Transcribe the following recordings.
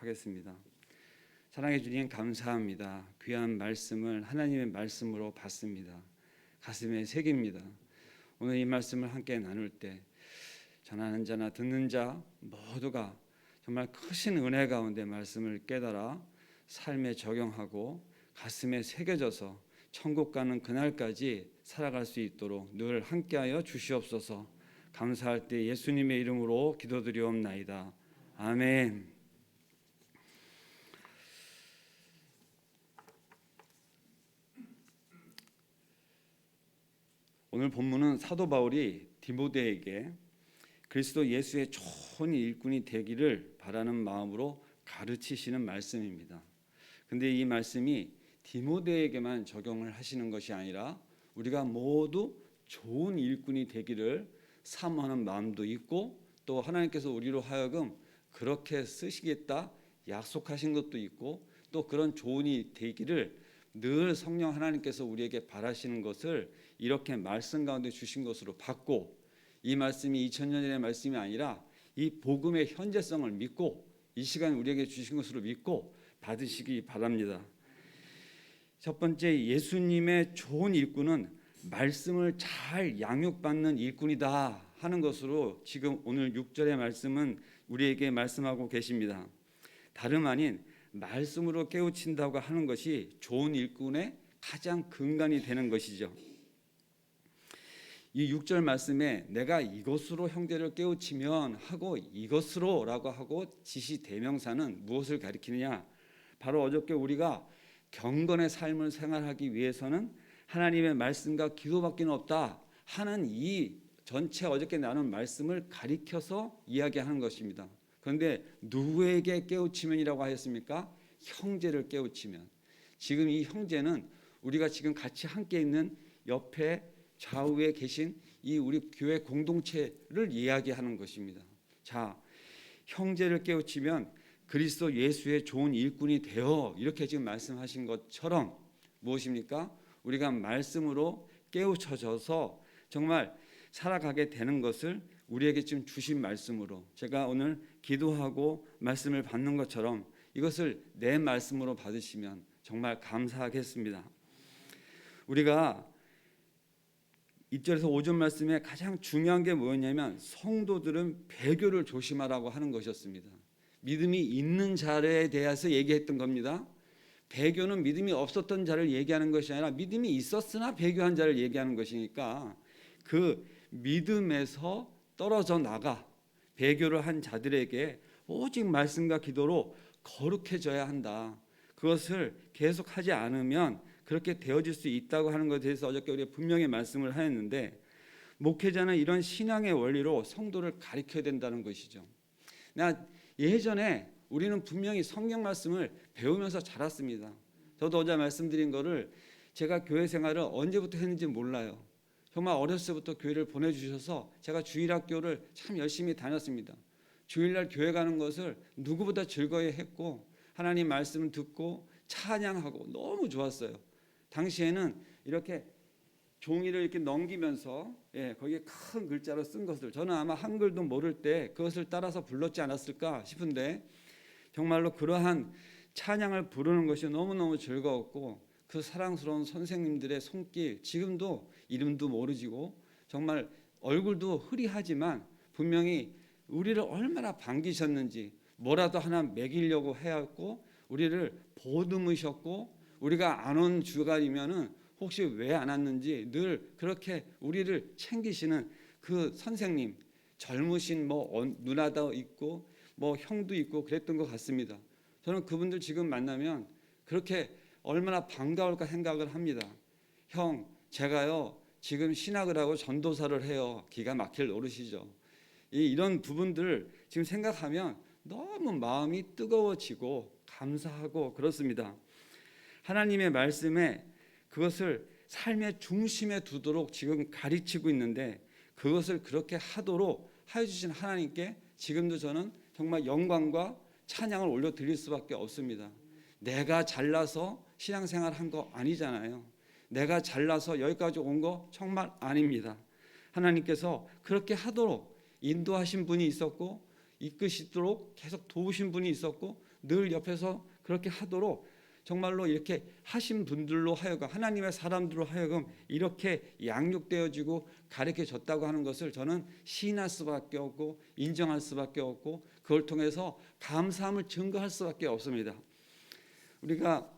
하겠습니다. 사랑해 주님 감사합니다. 귀한 말씀을 하나님의 말씀으로 받습니다. 가슴에 새깁니다. 오늘 이 말씀을 함께 나눌 때 전하는 자나 듣는 자 모두가 정말 크신 은혜 가운데 말씀을 깨달아 삶에 적용하고 가슴에 새겨져서 천국 가는 그날까지 살아갈 수 있도록 늘 함께하여 주시옵소서. 감사할 때 예수님의 이름으로 기도드리옵나이다. 아멘. 오늘 본문은 사도 바울이 디모데에게 그리스도 예수의 좋은 일꾼이 되기를 바라는 마음으로 가르치시는 말씀입니다. 근데 이 말씀이 디모데에게만 적용을 하시는 것이 아니라 우리가 모두 좋은 일꾼이 되기를 사모하는 마음도 있고, 또 하나님께서 우리로 하여금 그렇게 쓰시겠다 약속하신 것도 있고, 또 그런 조언이 되기를 늘 성령 하나님께서 우리에게 바라시는 것을 이렇게 말씀 가운데 주신 것으로 받고, 이 말씀이 2000년 전의 말씀이 아니라 이 복음의 현재성을 믿고 이 시간 우리에게 주신 것으로 믿고 받으시기 바랍니다. 첫 번째, 예수님의 좋은 일꾼은 말씀을 잘 양육받는 일꾼이다 하는 것으로 지금 오늘 6절의 말씀은 우리에게 말씀하고 계십니다. 다름 아닌 말씀으로 깨우친다고 하는 것이 좋은 일꾼의 가장 근간이 되는 것이죠. 이 6절 말씀에 내가 이것으로 형제를 깨우치면 하고 이것으로 라고 하고 지시 대명사는 무엇을 가리키느냐? 바로 어저께 우리가 경건의 삶을 생활하기 위해서는 하나님의 말씀과 기도밖에 없다 하는 이 전체 어저께 나눈 말씀을 가리켜서 이야기하는 것입니다. 그런데 누구에게 깨우치면이라고 하였습니까? 형제를 깨우치면. 지금 이 형제는 우리가 지금 같이 함께 있는 옆에 좌우에 계신 이 우리 교회 공동체를 이야기하는 것입니다. 자, 형제를 깨우치면 그리스도 예수의 좋은 일꾼이 되어, 이렇게 지금 말씀하신 것처럼 무엇입니까? 우리가 말씀으로 깨우쳐져서 정말 살아가게 되는 것을 우리에게 지금 주신 말씀으로, 제가 오늘 기도하고 말씀을 받는 것처럼 이것을 내 말씀으로 받으시면 정말 감사하겠습니다. 우리가 1절에서 5절 말씀에 가장 중요한 게 뭐였냐면 성도들은 배교를 조심하라고 하는 것이었습니다. 믿음이 있는 자에 대해서 얘기했던 겁니다. 배교는 믿음이 없었던 자를 얘기하는 것이 아니라 믿음이 있었으나 배교한 자를 얘기하는 것이니까 그 믿음에서 떨어져 나가 배교를 한 자들에게 오직 말씀과 기도로 거룩해져야 한다. 그것을 계속하지 않으면 그렇게 되어질 수 있다고 하는 것에 대해서 어저께 우리가 분명히 말씀을 하였는데, 목회자는 이런 신앙의 원리로 성도를 가르쳐야 된다는 것이죠. 예전에 우리는 분명히 성경 말씀을 배우면서 자랐습니다. 저도 어제 말씀드린 거를 제가 교회 생활을 언제부터 했는지 몰라요. 정말 어렸을 때부터 교회를 보내주셔서 제가 주일학교를 참 열심히 다녔습니다. 주일날 교회 가는 것을 누구보다 즐거워했고 하나님 말씀 듣고 찬양하고 너무 좋았어요. 당시에는 이렇게 종이를 이렇게 넘기면서 거기에 큰 글자로 쓴 것을, 저는 아마 한글도 모를 때 그것을 따라서 불렀지 않았을까 싶은데 정말로 그러한 찬양을 부르는 것이 너무너무 즐거웠고, 그 사랑스러운 선생님들의 손길, 지금도 이름도 모르지고 정말 얼굴도 흐리하지만 분명히 우리를 얼마나 반기셨는지, 뭐라도 하나 먹이려고 해왔고 우리를 보듬으셨고, 우리가 안 온 주간이면은 혹시 왜 안 왔는지 늘 그렇게 우리를 챙기시는 그 선생님, 젊으신 누나도 있고 형도 있고 그랬던 것 같습니다. 저는 그분들 지금 만나면 그렇게 얼마나 반가울까 생각을 합니다. 형, 제가요 지금 신학을 하고 전도사를 해요. 기가 막힐 노릇이죠. 이런 부분들 지금 생각하면 너무 마음이 뜨거워지고 감사하고 그렇습니다. 하나님의 말씀에 그것을 삶의 중심에 두도록 지금 가르치고 있는데, 그것을 그렇게 하도록 해주신 하나님께 지금도 저는 정말 영광과 찬양을 올려드릴 수밖에 없습니다. 내가 잘나서 신앙생활 한 거 아니잖아요. 내가 잘나서 여기까지 온 거 정말 아닙니다. 하나님께서 그렇게 하도록 인도하신 분이 있었고, 이끄시도록 계속 도우신 분이 있었고, 늘 옆에서 그렇게 하도록 정말로 이렇게 하신 분들로 하여금, 하나님의 사람들로 하여금 이렇게 양육되어지고 가르쳐졌다고 하는 것을 저는 시인할 수밖에 없고 인정할 수밖에 없고 그걸 통해서 감사함을 증거할 수밖에 없습니다. 우리가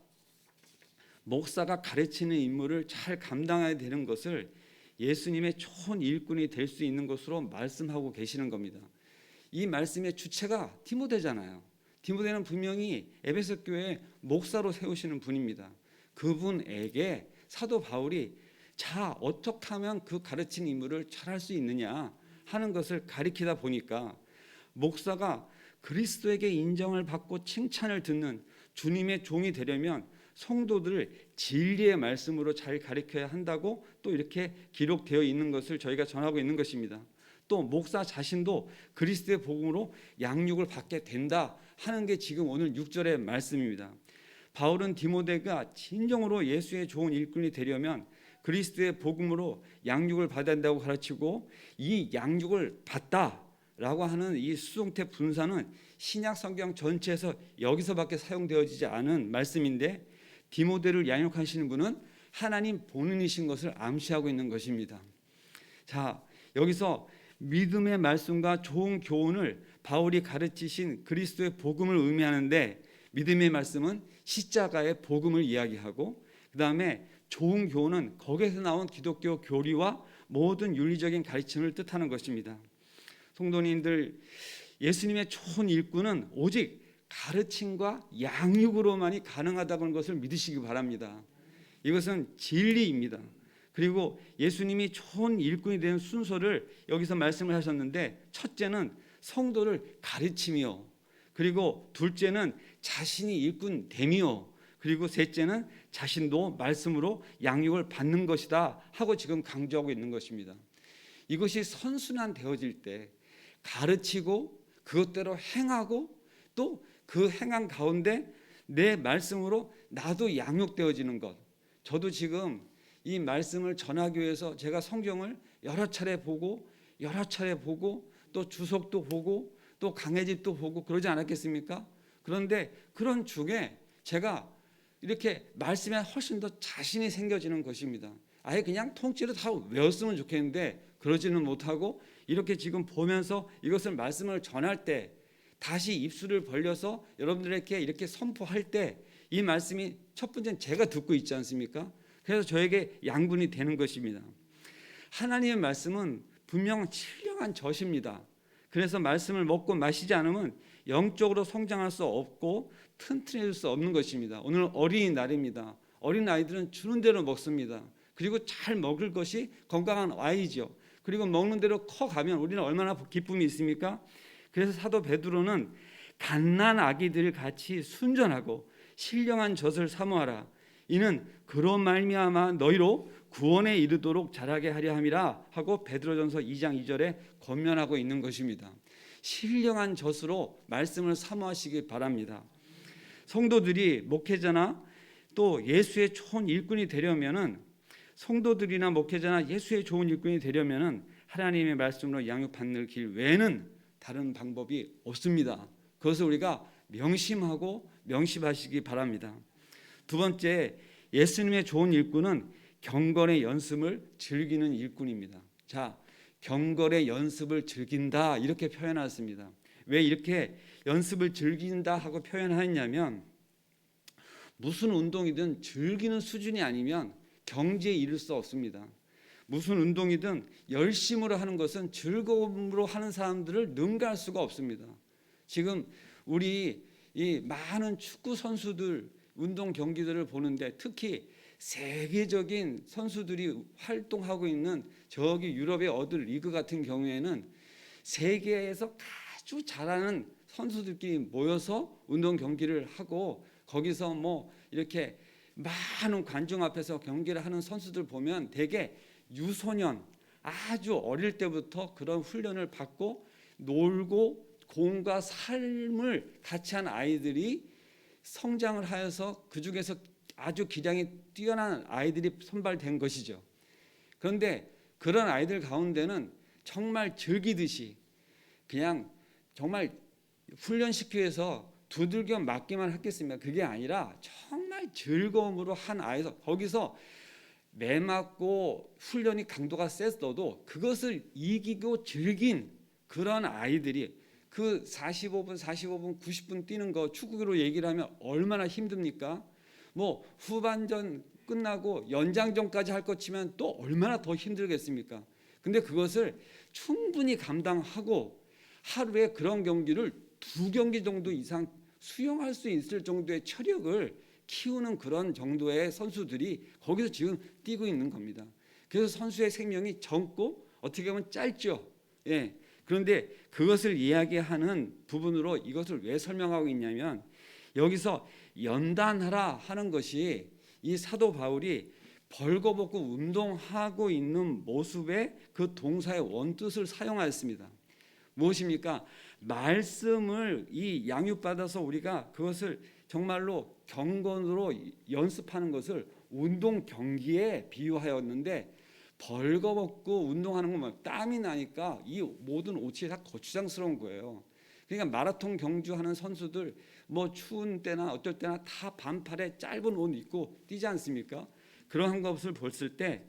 목사가 가르치는 임무를 잘 감당해야 되는 것을 예수님의 좋은 일꾼이 될 수 있는 것으로 말씀하고 계시는 겁니다. 이 말씀의 주체가 디모데잖아요. 디모데는 분명히 에베소 교회 목사로 세우시는 분입니다. 그분에게 사도 바울이 자, 어떻게 하면 그 가르치는 임무를 잘할 수 있느냐 하는 것을 가리키다 보니까 목사가 그리스도에게 인정을 받고 칭찬을 듣는 주님의 종이 되려면 성도들을 진리의 말씀으로 잘 가르쳐야 한다고 또 이렇게 기록되어 있는 것을 저희가 전하고 있는 것입니다. 또 목사 자신도 그리스도의 복음으로 양육을 받게 된다 하는 게 지금 오늘 6절의 말씀입니다. 바울은 디모데가 진정으로 예수의 좋은 일꾼이 되려면 그리스도의 복음으로 양육을 받아야 한다고 가르치고 이 양육을 받다라고 하는 이 수동태 분사는 신약 성경 전체에서 여기서밖에 사용되어지지 않은 말씀인데 디모데를 양육하시는 분은 하나님 본인이신 것을 암시하고 있는 것입니다. 자, 여기서 믿음의 말씀과 좋은 교훈을 바울이 가르치신 그리스도의 복음을 의미하는데 믿음의 말씀은 십자가의 복음을 이야기하고 그 다음에 좋은 교훈은 거기에서 나온 기독교 교리와 모든 윤리적인 가르침을 뜻하는 것입니다. 성도님들, 예수님의 좋은 일꾼은 오직 가르침과 양육으로만이 가능하다는 것을 믿으시기 바랍니다. 이것은 진리입니다. 그리고 예수님이 좋은 일꾼이 되는 순서를 여기서 말씀을 하셨는데 첫째는 성도를 가르치며 그리고 둘째는 자신이 일꾼 되며 그리고 셋째는 자신도 말씀으로 양육을 받는 것이다 하고 지금 강조하고 있는 것입니다. 이것이 선순환 되어질 때 가르치고 그것대로 행하고 또 그 행한 가운데 내 말씀으로 나도 양육되어지는 것. 저도 지금 이 말씀을 전하기 위해서 제가 성경을 여러 차례 보고 또 주석도 보고 또 강해집도 보고 그러지 않았겠습니까? 그런데 그런 중에 제가 이렇게 말씀에 훨씬 더 자신이 생겨지는 것입니다. 아예 그냥 통째로 다 외웠으면 좋겠는데 그러지는 못하고 이렇게 지금 보면서 이것을 말씀을 전할 때 다시 입술을 벌려서 여러분들에게 이렇게 선포할 때 이 말씀이 첫 번째는 제가 듣고 있지 않습니까? 그래서 저에게 양분이 되는 것입니다. 하나님의 말씀은 분명 신령한 젖입니다. 그래서 말씀을 먹고 마시지 않으면 영적으로 성장할 수 없고 튼튼해질 수 없는 것입니다. 오늘 어린이날입니다. 어린아이들은 주는 대로 먹습니다. 그리고 잘 먹을 것이 건강한 아이죠. 그리고 먹는 대로 커가면 우리는 얼마나 기쁨이 있습니까? 그래서 사도 베드로는 갓난 아기들 같이 순전하고 신령한 젖을 사모하라. 이는 그런 말미암아 너희로 구원에 이르도록 자라게 하려 함이라 하고 베드로전서 2장 2절에 권면하고 있는 것입니다. 신령한 젖으로 말씀을 사모하시기 바랍니다. 성도들이 목회자나 또 예수의 좋은 일꾼이 되려면은 성도들이나 목회자나 예수의 좋은 일꾼이 되려면은 하나님의 말씀으로 양육받는 길 외에는 다른 방법이 없습니다. 그것을 우리가 명심하고 명심하시기 바랍니다. 두 번째, 예수님의 좋은 일꾼은 경건의 연습을 즐기는 일꾼입니다. 자, 경건의 연습을 즐긴다 이렇게 표현했습니다. 왜 이렇게 연습을 즐긴다 하고 표현하냐면 무슨 운동이든 즐기는 수준이 아니면 경지에 이를 수 없습니다. 무슨 운동이든 열심으로 하는 것은 즐거움으로 하는 사람들을 능가할 수가 없습니다. 지금 우리 이 많은 축구 선수들 운동 경기들을 보는데 특히 세계적인 선수들이 활동하고 있는 저기 유럽의 어느 리그 같은 경우에는 세계에서 아주 잘하는 선수들끼리 모여서 운동 경기를 하고 거기서 뭐 이렇게 많은 관중 앞에서 경기를 하는 선수들 보면 대개 유소년 아주 어릴 때부터 그런 훈련을 받고 놀고 공과 삶을 같이 한 아이들이 성장을 하여서 그 중에서 아주 기량이 뛰어난 아이들이 선발된 것이죠. 그런데 그런 아이들 가운데는 정말 즐기듯이 그냥 정말 훈련시키기 위해서 두들겨 맞기만 했겠습니까? 그게 아니라 정말 즐거움으로 한 아이에서 거기서 매 맞고 훈련이 강도가 셌어도 그것을 이기고 즐긴 그런 아이들이 그 45분, 90분 뛰는 거 축구로 얘기를 하면 얼마나 힘듭니까? 뭐 후반전 끝나고 연장전까지 할 것 치면 또 얼마나 더 힘들겠습니까? 근데 그것을 충분히 감당하고 하루에 그런 경기를 2경기 정도 이상 수용할 수 있을 정도의 체력을 키우는 그런 정도의 선수들이 거기서 지금 뛰고 있는 겁니다. 그래서 선수의 생명이 젊고 어떻게 보면 짧죠. 예. 그런데 그것을 이야기하는 부분으로 이것을 왜 설명하고 있냐면 여기서 연단하라 하는 것이 이 사도 바울이 벌거벗고 운동하고 있는 모습의 그 동사의 원뜻을 사용하였습니다. 무엇입니까? 말씀을 이 양육받아서 우리가 그것을 정말로 경건으로 연습하는 것을 운동 경기에 비유하였는데 벌거벗고 운동하는 건 땀이 나니까 이 모든 옷이 다 거추장스러운 거예요. 그러니까 마라톤 경주하는 선수들 뭐 추운 때나 어떨 때나 다 반팔에 짧은 옷 입고 뛰지 않습니까? 그러한 것을 봤을 때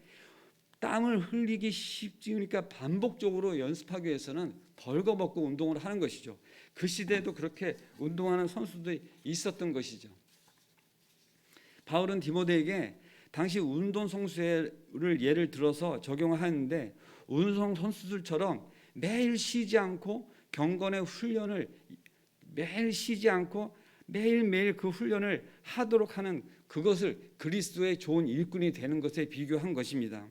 땀을 흘리기 쉽지니까 반복적으로 연습하기 위해서는 벌거벗고 운동을 하는 것이죠. 그 시대에도 그렇게 운동하는 선수들이 있었던 것이죠. 바울은 디모데에게 당시 운동 선수를 예를 들어서 적용하는데 운동 선수들처럼 매일 쉬지 않고 경건의 훈련을 매일 쉬지 않고 매일매일 그 훈련을 하도록 하는 그것을 그리스도의 좋은 일꾼이 되는 것에 비교한 것입니다.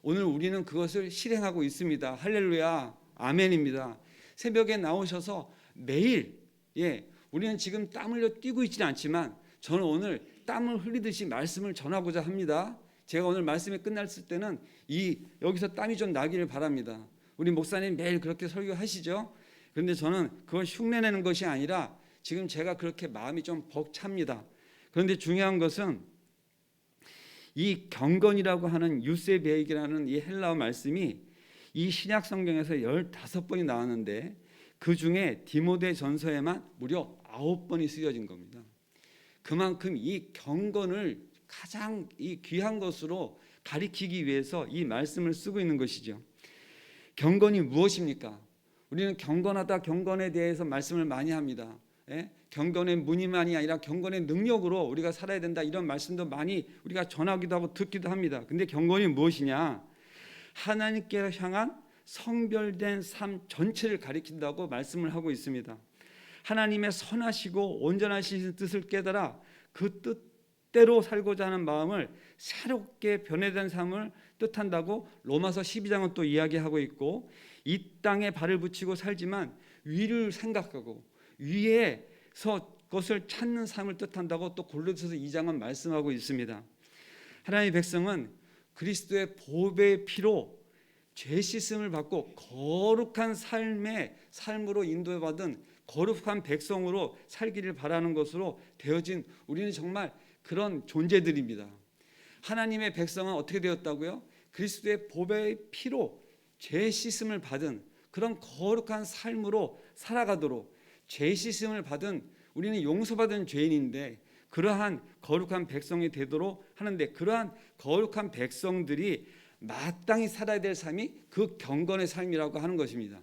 오늘 우리는 그것을 실행하고 있습니다. 할렐루야, 아멘입니다. 새벽에 나오셔서 매일 우리는 지금 땀 흘려 뛰고 있지는 않지만 저는 오늘 땀을 흘리듯이 말씀을 전하고자 합니다. 제가 오늘 말씀이 끝났을 때는 여기서 땀이 좀 나기를 바랍니다. 우리 목사님 매일 그렇게 설교하시죠? 그런데 저는 그걸 흉내내는 것이 아니라 지금 제가 그렇게 마음이 좀 벅찹니다. 그런데 중요한 것은 이 경건이라고 하는 유세베익이라는 이 헬라어 말씀이 이 신약 성경에서 15번이 나왔는데 그 중에 디모데 전서에만 무려 9번이 쓰여진 겁니다. 그만큼 이 경건을 가장 이 귀한 것으로 가리키기 위해서 이 말씀을 쓰고 있는 것이죠. 경건이 무엇입니까? 우리는 경건하다, 경건에 대해서 말씀을 많이 합니다. 경건의 무늬만이 아니라 경건의 능력으로 우리가 살아야 된다, 이런 말씀도 많이 우리가 전하기도 하고 듣기도 합니다. 근데 경건이 무엇이냐? 하나님께 향한 성별된 삶 전체를 가리킨다고 말씀을 하고 있습니다. 하나님의 선하시고 온전하신 뜻을 깨달아 그 뜻대로 살고자 하는 마음을 새롭게 변화된 삶을 뜻한다고 로마서 12장은 또 이야기하고 있고, 이 땅에 발을 붙이고 살지만 위를 생각하고 위에서 것을 찾는 삶을 뜻한다고 또 골로새서 2장은 말씀하고 있습니다. 하나님의 백성은 그리스도의 보배의 피로 죄 씻음을 받고 거룩한 삶으로 인도받은 거룩한 백성으로 살기를 바라는 것으로 되어진 우리는 정말 그런 존재들입니다. 하나님의 백성은 어떻게 되었다고요? 그리스도의 보배의 피로 죄 씻음을 받은 그런 거룩한 삶으로 살아가도록, 죄 씻음을 받은 우리는 용서받은 죄인인데 그러한 거룩한 백성이 되도록 하는데, 그러한 거룩한 백성들이 마땅히 살아야 될 삶이 그 경건의 삶이라고 하는 것입니다.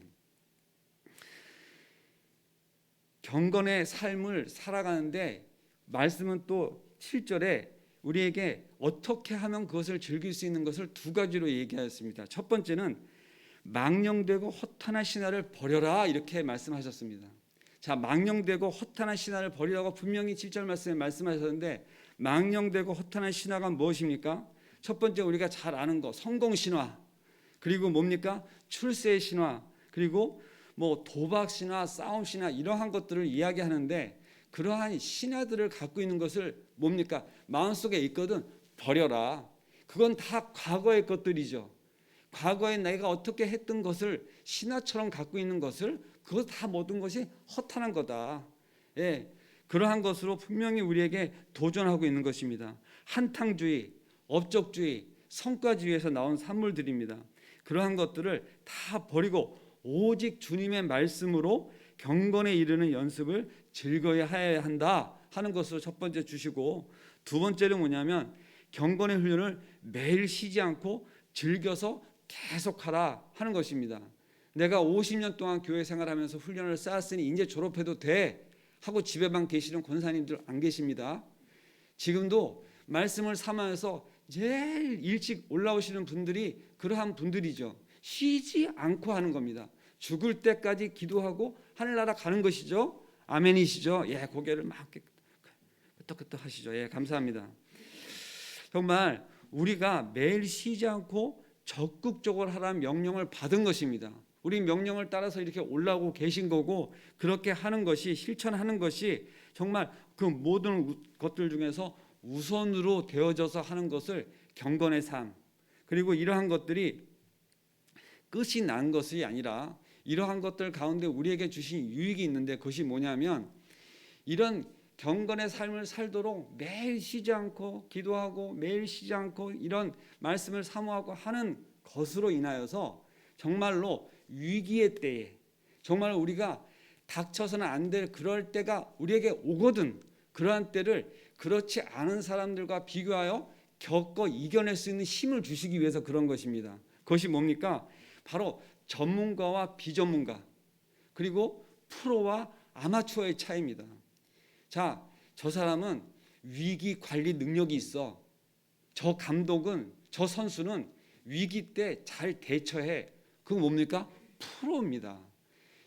경건의 삶을 살아가는데 말씀은 또 7절에 우리에게 어떻게 하면 그것을 즐길 수 있는 것을 2가지로 얘기하였습니다. 첫 번째는 망령되고 허탄한 신화를 버려라, 이렇게 말씀하셨습니다. 자, 망령되고 허탄한 신화를 버리라고 분명히 7절 말씀에 말씀하셨는데, 망령되고 허탄한 신화가 무엇입니까? 첫 번째 우리가 잘 아는 거, 성공 신화, 그리고 뭡니까? 출세 신화, 그리고 뭐 도박 신화, 싸움 신화, 이러한 것들을 이야기하는데, 그러한 신화들을 갖고 있는 것을 뭡니까? 마음속에 있거든 버려라. 그건 다 과거의 것들이죠. 과거에 내가 어떻게 했던 것을 신화처럼 갖고 있는 것을, 그것 다 모든 것이 허탄한 거다. 그러한 것으로 분명히 우리에게 도전하고 있는 것입니다. 한탕주의, 업적주의, 성과주의에서 나온 산물들입니다. 그러한 것들을 다 버리고 오직 주님의 말씀으로 경건에 이르는 연습을 즐거워해야 한다 하는 것으로 첫 번째 주시고, 두 번째는 뭐냐면 경건의 훈련을 매일 쉬지 않고 즐겨서 계속하라 하는 것입니다. 내가 50년 동안 교회 생활하면서 훈련을 쌓았으니 이제 졸업해도 돼 하고 집에만 계시는 권사님들 안 계십니다. 지금도 말씀을 삼아서 제일 일찍 올라오시는 분들이 그러한 분들이죠. 쉬지 않고 하는 겁니다. 죽을 때까지 기도하고 하늘나라 가는 것이죠. 아멘이시죠? 예, 고개를 막 끄덕끄덕 하시죠. 예, 감사합니다. 정말 우리가 매일 쉬지 않고 적극적으로 하라는 명령을 받은 것입니다. 우리 명령을 따라서 이렇게 올라오고 계신 거고, 그렇게 하는 것이, 실천하는 것이 정말 그 모든 것들 중에서 우선으로 되어져서 하는 것을 경건의 삶, 그리고 이러한 것들이 끝이 난 것이 아니라 이러한 것들 가운데 우리에게 주신 유익이 있는데, 그것이 뭐냐면 이런 경건의 삶을 살도록 매일 쉬지 않고 기도하고 매일 쉬지 않고 이런 말씀을 사모하고 하는 것으로 인하여서 정말로 위기의 때에, 정말 우리가 닥쳐서는 안 될 그럴 때가 우리에게 오거든, 그러한 때를 그렇지 않은 사람들과 비교하여 겪어 이겨낼 수 있는 힘을 주시기 위해서 그런 것입니다. 그것이 뭡니까? 바로 전문가와 비전문가, 그리고 프로와 아마추어의 차이입니다. 자, 저 사람은 위기 관리 능력이 있어. 저 감독은, 저 선수는 위기 때 잘 대처해. 그거 뭡니까? 프로입니다.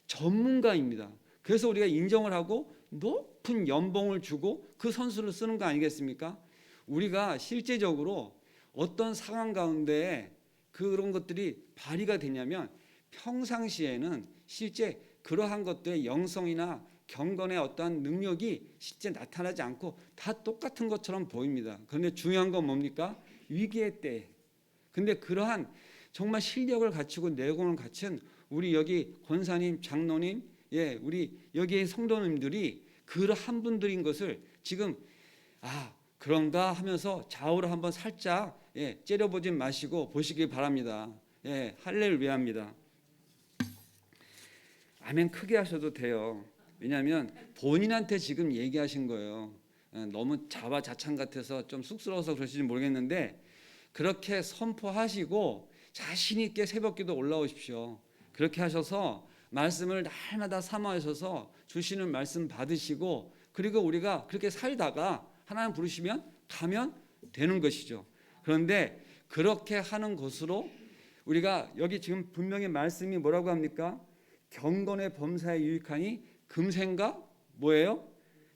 전문가입니다. 그래서 우리가 인정을 하고 높은 연봉을 주고 그 선수를 쓰는 거 아니겠습니까? 우리가 실제적으로 어떤 상황 가운데 그런 것들이 발휘가 되냐면, 평상시에는 실제 그러한 것들의 영성이나 경건의 어떠한 능력이 실제 나타나지 않고 다 똑같은 것처럼 보입니다. 그런데 중요한 건 뭡니까? 위기의 때. 근데 그러한 정말 실력을 갖추고 내공을 갖춘 우리 여기 권사님, 장로님, 예, 우리 여기의 성도님들이 그러한 분들인 것을 지금 그런가 하면서 좌우로 한번 살짝 째려보지 마시고 보시기 바랍니다. 예, 할렐루야입니다. 아멘 크게 하셔도 돼요. 왜냐하면 본인한테 지금 얘기하신 거예요. 너무 자화자찬 같아서 좀 쑥스러워서 그러실지 모르겠는데, 그렇게 선포하시고 자신 있게 새벽기도 올라오십시오. 그렇게 하셔서 말씀을 날마다 삼아하셔서 주시는 말씀 받으시고, 그리고 우리가 그렇게 살다가 하나님 부르시면 가면 되는 것이죠. 그런데 그렇게 하는 것으로 우리가 여기 지금 분명히 말씀이 뭐라고 합니까? 경건의 범사에 유익하니 금생과 뭐예요?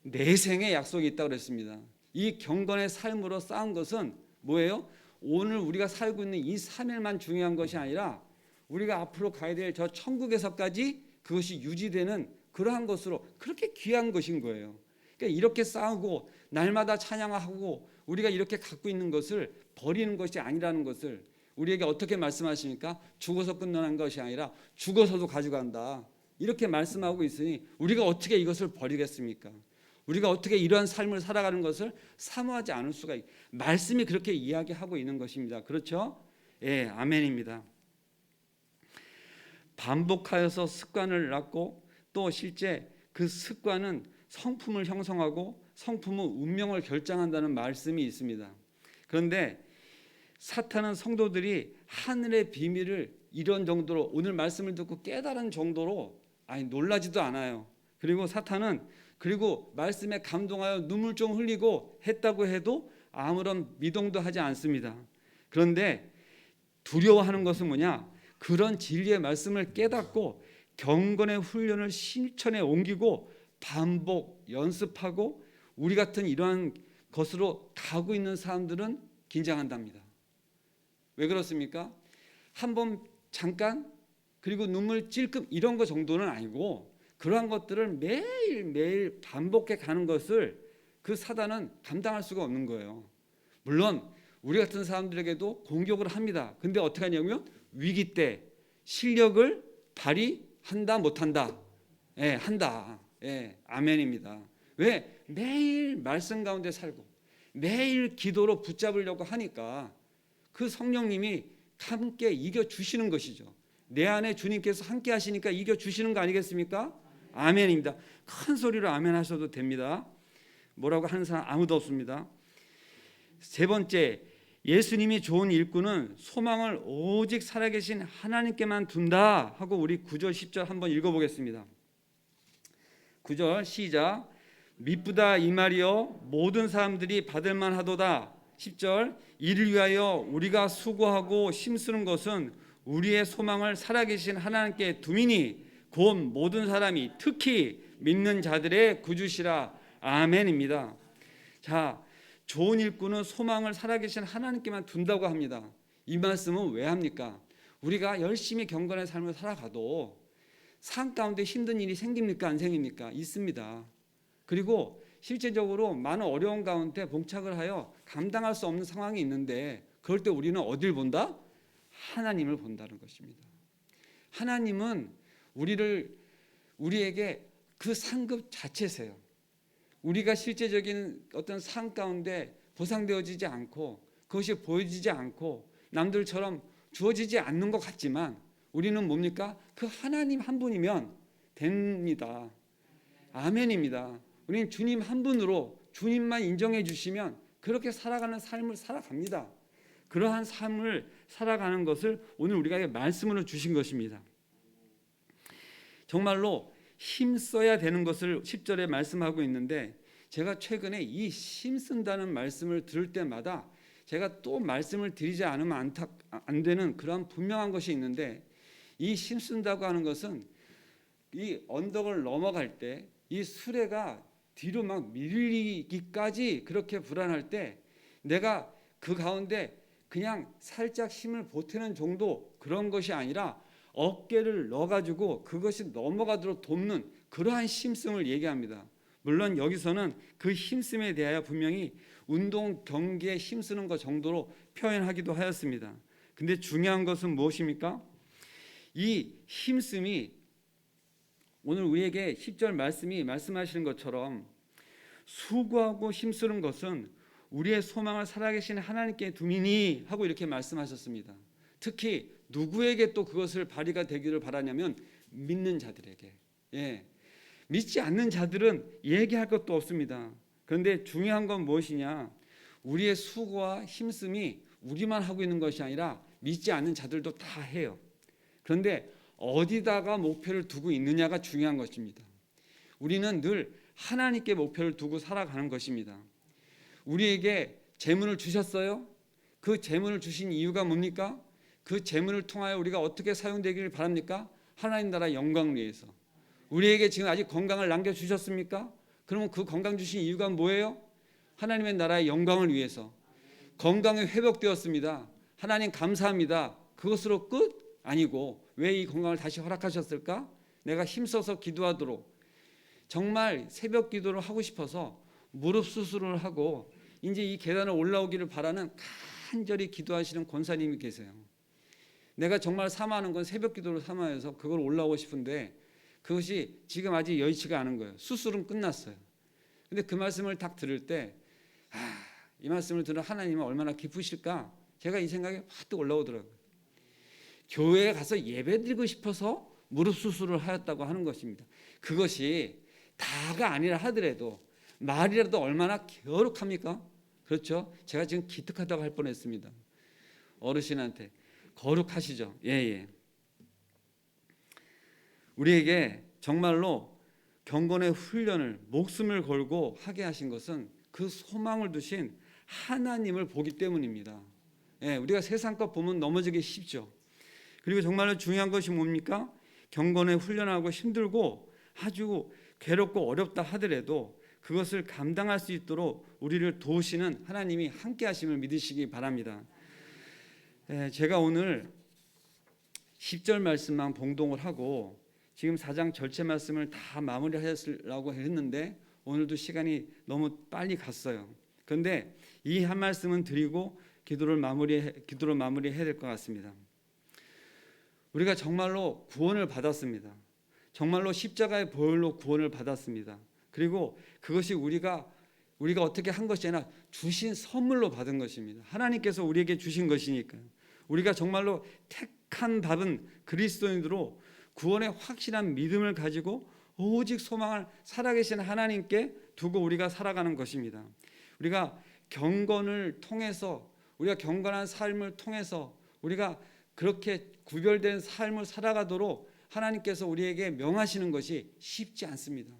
내생의 약속이 있다고 그랬습니다. 이 경건의 삶으로 쌓은 것은 뭐예요? 오늘 우리가 살고 있는 이 3일만 중요한 것이 아니라 우리가 앞으로 가야 될 저 천국에서까지 그것이 유지되는 그러한 것으로 그렇게 귀한 것인 거예요. 그러니까 이렇게 싸우고 날마다 찬양하고 우리가 이렇게 갖고 있는 것을 버리는 것이 아니라는 것을 우리에게 어떻게 말씀하십니까? 죽어서 끝나는 것이 아니라 죽어서도 가져간다. 이렇게 말씀하고 있으니 우리가 어떻게 이것을 버리겠습니까? 우리가 어떻게 이러한 삶을 살아가는 것을 사모하지 않을 수가 있어요. 말씀이 그렇게 이야기하고 있는 것입니다. 그렇죠? 예, 아멘입니다. 반복하여서 습관을 낳고 또 실제 그 습관은 성품을 형성하고 성품은 운명을 결정한다는 말씀이 있습니다. 그런데 사탄은 성도들이 하늘의 비밀을 이런 정도로 오늘 말씀을 듣고 깨달은 정도로 놀라지도 않아요. 그리고 사탄은 그리고 말씀에 감동하여 눈물 좀 흘리고 했다고 해도 아무런 미동도 하지 않습니다. 그런데 두려워하는 것은 뭐냐? 그런 진리의 말씀을 깨닫고 경건의 훈련을 실천에 옮기고 반복 연습하고 우리 같은 이러한 것으로 가고 있는 사람들은 긴장한답니다. 왜 그렇습니까? 한번 잠깐 그리고 눈물 찔끔 이런 거 정도는 아니고 그러한 것들을 매일매일 반복해 가는 것을 그 사단은 감당할 수가 없는 거예요. 물론 우리 같은 사람들에게도 공격을 합니다. 근데 어떻게 하냐면 위기 때 실력을 발휘한다 못한다? 예, 한다. 예, 아멘입니다. 왜? 매일 말씀 가운데 살고 매일 기도로 붙잡으려고 하니까 그 성령님이 함께 이겨주시는 것이죠. 내 안에 주님께서 함께 하시니까 이겨주시는 거 아니겠습니까? 아멘입니다. 큰 소리로 아멘 하셔도 됩니다. 뭐라고 하는 사람 아무도 없습니다. 세 번째, 예수님이 좋은 일꾼은 소망을 오직 살아계신 하나님께만 둔다 하고 우리 9절 10절 한번 읽어보겠습니다. 9절 시작. 미쁘다 이 말이요 모든 사람들이 받을만 하도다. 10절 이를 위하여 우리가 수고하고 힘쓰는 것은 우리의 소망을 살아계신 하나님께 두미니 곧 모든 사람이 특히 믿는 자들의 구주시라. 아멘입니다. 자, 좋은 일꾼은 소망을 살아계신 하나님께만 둔다고 합니다. 이 말씀은 왜 합니까? 우리가 열심히 경건의 삶을 살아가도 삶 가운데 힘든 일이 생깁니까? 안 생깁니까? 있습니다. 그리고 실제적으로 많은 어려운 가운데 봉착을 하여 감당할 수 없는 상황이 있는데 그럴 때 우리는 어딜 본다? 하나님을 본다는 것입니다. 하나님은 우리에게 그 상급 자체세요. 우리가 실제적인 어떤 삶 가운데 보상되어지지 않고 그것이 보여지지 않고 남들처럼 주어지지 않는 것 같지만 우리는 뭡니까? 그 하나님 한 분이면 됩니다. 아멘입니다. 우리는 주님 한 분으로 주님만 인정해 주시면 그렇게 살아가는 삶을 살아갑니다. 그러한 삶을 살아가는 것을 오늘 우리가 말씀으로 주신 것입니다. 정말로 힘써야 되는 것을 10절에 말씀하고 있는데 제가 최근에 이 힘쓴다는 말씀을 들을 때마다 제가 또 말씀을 드리지 않으면 안 되는 그런 분명한 것이 있는데 이 힘쓴다고 하는 것은 이 언덕을 넘어갈 때 이 수레가 뒤로 막 밀리기까지 그렇게 불안할 때 내가 그 가운데 그냥 살짝 힘을 보태는 정도 그런 것이 아니라 어깨를 넣어가지고 그것이 넘어가도록 돕는 그러한 힘씀을 얘기합니다. 물론 여기서는 그 힘씀에 대하여 분명히 운동 경기에 힘쓰는 것 정도로 표현하기도 하였습니다. 근데 중요한 것은 무엇입니까? 이 힘씀이 오늘 우리에게 10절 말씀이 말씀하시는 것처럼 수고하고 힘쓰는 것은 우리의 소망을 살아계신 하나님께 두미니 하고 이렇게 말씀하셨습니다. 특히 누구에게 또 그것을 발휘가 되기를 바라냐면 믿는 자들에게. 믿지 않는 자들은 얘기할 것도 없습니다. 그런데 중요한 건 무엇이냐? 우리의 수고와 힘씀이 우리만 하고 있는 것이 아니라 믿지 않는 자들도 다 해요. 그런데 어디다가 목표를 두고 있느냐가 중요한 것입니다. 우리는 늘 하나님께 목표를 두고 살아가는 것입니다. 우리에게 재물을 주셨어요? 그 재물을 주신 이유가 뭡니까? 그 재물을 통하여 우리가 어떻게 사용되기를 바랍니까? 하나님 나라 영광을 위해서. 우리에게 지금 아직 건강을 남겨주셨습니까? 그러면 그 건강 주신 이유가 뭐예요? 하나님의 나라의 영광을 위해서. 건강이 회복되었습니다. 하나님 감사합니다. 그것으로 끝? 아니고 왜 이 건강을 다시 허락하셨을까? 내가 힘써서 기도하도록 정말 새벽 기도를 하고 싶어서 무릎 수술을 하고 이제 이 계단을 올라오기를 바라는 간절히 기도하시는 권사님이 계세요. 내가 정말 사모하는 건 새벽 기도를 사모해서 그걸 올라오고 싶은데 그것이 지금 아직 여의치가 않은 거예요. 수술은 끝났어요. 근데 그 말씀을 딱 들을 때 이 말씀을 들은 하나님은 얼마나 기쁘실까? 제가 이 생각이 확 올라오더라고요. 교회에 가서 예배드리고 싶어서 무릎 수술을 하였다고 하는 것입니다. 그것이 다가 아니라 하더라도 말이라도 얼마나 거룩합니까? 그렇죠? 제가 지금 기특하다고 할 뻔했습니다. 어르신한테 거룩하시죠? 예. 우리에게 정말로 경건의 훈련을 목숨을 걸고 하게 하신 것은 그 소망을 두신 하나님을 보기 때문입니다. 우리가 세상 것 보면 넘어지기 쉽죠. 그리고 정말로 중요한 것이 뭡니까? 경건에 훈련하고 힘들고 아주 괴롭고 어렵다 하더라도 그것을 감당할 수 있도록 우리를 도우시는 하나님이 함께 하심을 믿으시기 바랍니다. 제가 오늘 10절 말씀만 봉독을 하고 지금 4장 전체 말씀을 다 마무리하려고 했는데 오늘도 시간이 너무 빨리 갔어요. 그런데 이 한 말씀은 드리고 기도를 마무리해야 될 것 같습니다. 우리가 정말로 구원을 받았습니다. 정말로 십자가의 보혈로 구원을 받았습니다. 그리고 그것이 우리가 어떻게 한 것이 아니라 주신 선물로 받은 것입니다. 하나님께서 우리에게 주신 것이니까요. 우리가 정말로 택한 받은 그리스도인으로 구원의 확실한 믿음을 가지고 오직 소망을 살아계신 하나님께 두고 우리가 살아가는 것입니다. 우리가 경건을 통해서, 우리가 경건한 삶을 통해서 우리가 그렇게 구별된 삶을 살아가도록 하나님께서 우리에게 명하시는 것이 쉽지 않습니다.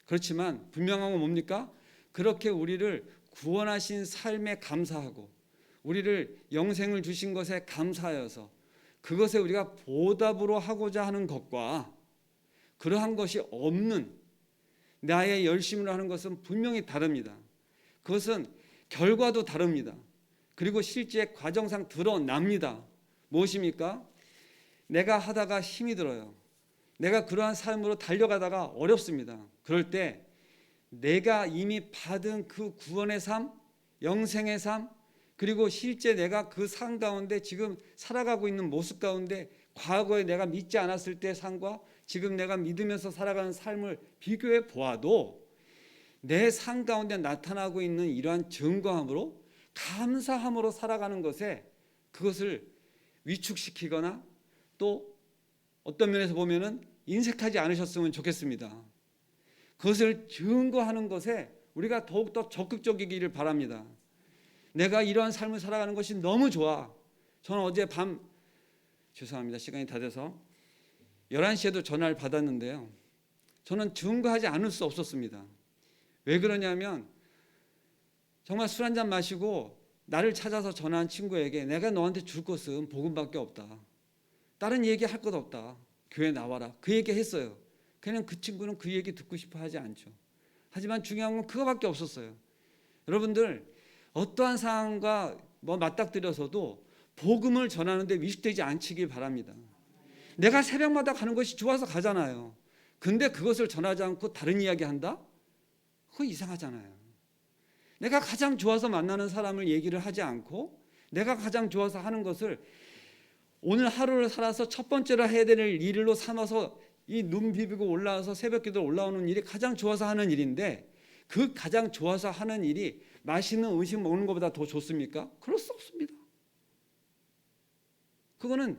그렇지만 분명한 건 뭡니까? 그렇게 우리를 구원하신 삶에 감사하고 우리를 영생을 주신 것에 감사하여서 그것에 우리가 보답으로 하고자 하는 것과 그러한 것이 없는 나의 열심으로 하는 것은 분명히 다릅니다. 그것은 결과도 다릅니다. 그리고 실제 과정상 드러납니다. 무엇입니까? 내가 하다가 힘이 들어요. 내가 그러한 삶으로 달려가다가 어렵습니다. 그럴 때 내가 이미 받은 그 구원의 삶, 영생의 삶, 그리고 실제 내가 그 삶 가운데 지금 살아가고 있는 모습 가운데 과거에 내가 믿지 않았을 때의 삶과 지금 내가 믿으면서 살아가는 삶을 비교해 보아도 내 삶 가운데 나타나고 있는 이러한 증거함으로 감사함으로 살아가는 것에 그것을 위축시키거나 또 어떤 면에서 보면은 인색하지 않으셨으면 좋겠습니다. 그것을 증거하는 것에 우리가 더욱더 적극적이기를 바랍니다. 내가 이러한 삶을 살아가는 것이 너무 좋아. 저는 어제 밤, 죄송합니다, 시간이 다 돼서 11시에도 전화를 받았는데요, 저는 증거하지 않을 수 없었습니다. 왜 그러냐면 정말 술 한잔 마시고 나를 찾아서 전화한 친구에게 내가 너한테 줄 것은 복음밖에 없다, 다른 얘기 할 것 없다, 교회 나와라, 그 얘기 했어요. 그냥 그 친구는 그 얘기 듣고 싶어 하지 않죠. 하지만 중요한 건 그거밖에 없었어요. 여러분들 어떠한 상황과 맞닥뜨려서도 복음을 전하는데 위축되지 않기를 바랍니다. 내가 새벽마다 가는 것이 좋아서 가잖아요. 근데 그것을 전하지 않고 다른 이야기 한다? 그거 이상하잖아요. 내가 가장 좋아서 만나는 사람을 얘기를 하지 않고 내가 가장 좋아서 하는 것을 오늘 하루를 살아서 첫 번째로 해야 될 일로 삼아서 이 눈 비비고 올라와서 새벽 기도 올라오는 일이 가장 좋아서 하는 일인데 그 가장 좋아서 하는 일이 맛있는 음식 먹는 것보다 더 좋습니까? 그럴 수 없습니다. 그거는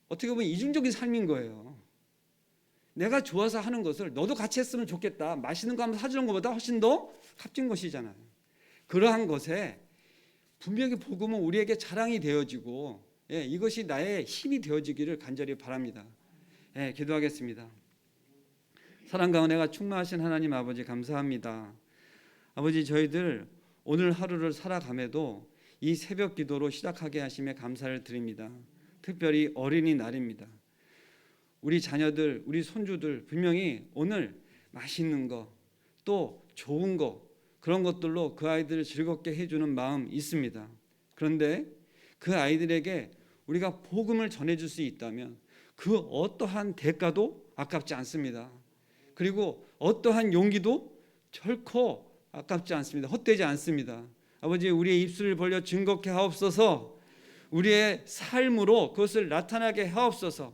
어떻게 보면 이중적인 삶인 거예요. 내가 좋아서 하는 것을 너도 같이 했으면 좋겠다, 맛있는 거 한번 사주는 것보다 훨씬 더 값진 것이잖아요. 그러한 것에 분명히 복음은 우리에게 자랑이 되어지고 이것이 나의 힘이 되어지기를 간절히 바랍니다. 기도하겠습니다. 사랑과 은혜가 충만하신 하나님 아버지, 감사합니다. 아버지, 저희들 오늘 하루를 살아감에도 이 새벽 기도로 시작하게 하심에 감사를 드립니다. 특별히 어린이날입니다. 우리 자녀들, 우리 손주들 분명히 오늘 맛있는 거, 또 좋은 거, 그런 것들로 그 아이들을 즐겁게 해주는 마음 있습니다. 그런데 그 아이들에게 우리가 복음을 전해줄 수 있다면 그 어떠한 대가도 아깝지 않습니다. 그리고 어떠한 용기도 결코 아깝지 않습니다. 헛되지 않습니다. 아버지, 우리의 입술을 벌려 즐겁게 하옵소서. 우리의 삶으로 그것을 나타나게 하옵소서.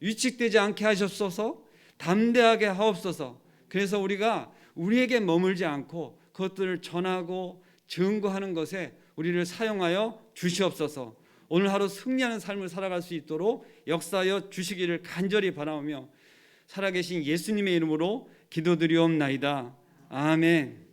위축되지 않게 하옵소서. 담대하게 하옵소서. 그래서 우리가 우리에게 머물지 않고 그것들을 전하고 증거하는 것에 우리를 사용하여 주시옵소서. 오늘 하루 승리하는 삶을 살아갈 수 있도록 역사하여 주시기를 간절히 바라오며 살아계신 예수님의 이름으로 기도드리옵나이다. 아멘.